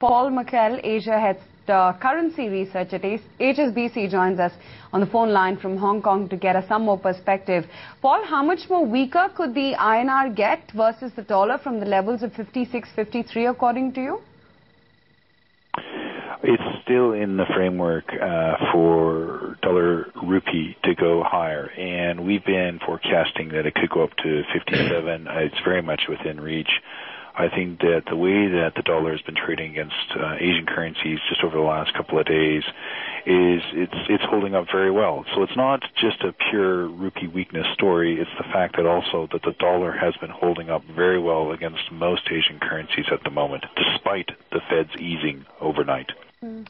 Paul McKell, Asia Head Currency Research at HSBC, joins us on the phone line from Hong Kong to get us some more perspective. Paul, how much more weaker could the INR get versus the dollar from the levels of 56, 53 according to you? It's still in the framework for dollar rupee to go higher, and we've been forecasting that it could go up to 57. It's very much within reach. I think that the way that the dollar has been trading against Asian currencies just over the last couple of days is it's holding up very well. So it's not just a pure rupee weakness story. It's the fact that also that the dollar has been holding up very well against most Asian currencies at the moment, despite the Fed's easing overnight.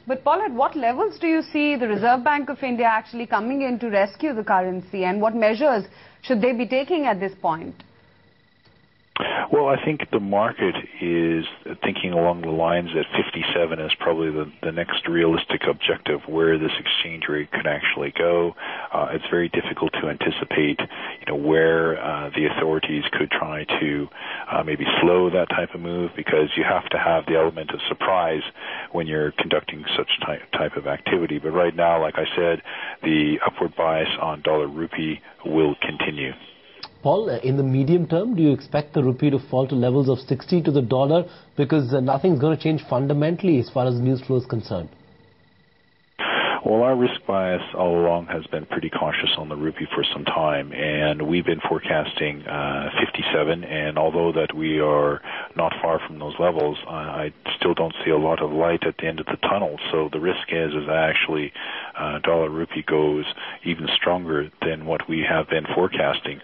But Paul, at what levels do you see the Reserve Bank of India actually coming in to rescue the currency, and what measures should they be taking at this point? Well, I think the market is thinking along the lines that 57 is probably the next realistic objective where this exchange rate could actually go. It's very difficult to anticipate, where the authorities could try to maybe slow that type of move, because you have to have the element of surprise when you're conducting such type of activity. But right now, like I said, the upward bias on dollar rupee will continue. Paul, in the medium term, do you expect the rupee to fall to levels of 60 to the dollar, because nothing's going to change fundamentally as far as news flow is concerned? Well, our risk bias all along has been pretty cautious on the rupee for some time, and we've been forecasting 57, and although that we are not far from those levels, I still don't see a lot of light at the end of the tunnel. So the risk is that actually dollar rupee goes even stronger than what we have been forecasting.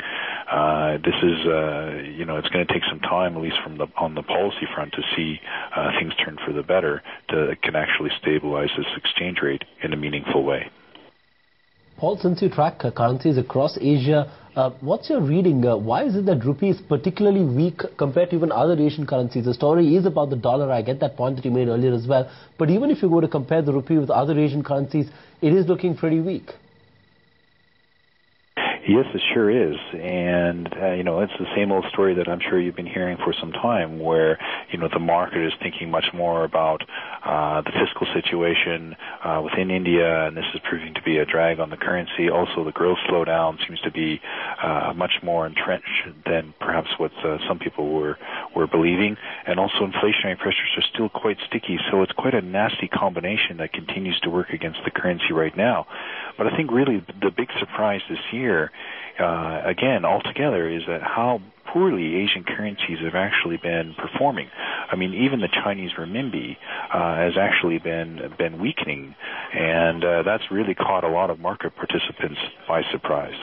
This is, it's going to take some time, at least on the policy front, to see things turn for the better, can actually stabilize this exchange rate in a meaningful way. Paul, since you track currencies across Asia, what's your reading? Why is it that rupee is particularly weak compared to even other Asian currencies? The story is about the dollar. I get that point that you made earlier as well. But even if you go to compare the rupee with other Asian currencies, it is looking pretty weak. Yes, it sure is. And, it's the same old story that I'm sure you've been hearing for some time, where, the market is thinking much more about the fiscal situation within India, and this is proving to be a drag on the currency. Also, the growth slowdown seems to be much more entrenched than perhaps what some people were believing. And also, inflationary pressures are still quite sticky, so it's quite a nasty combination that continues to work against the currency right now. But I think really the big surprise this year, again, altogether, is that how poorly Asian currencies have actually been performing. I mean, even the Chinese renminbi has actually been weakening, and that's really caught a lot of market participants by surprise.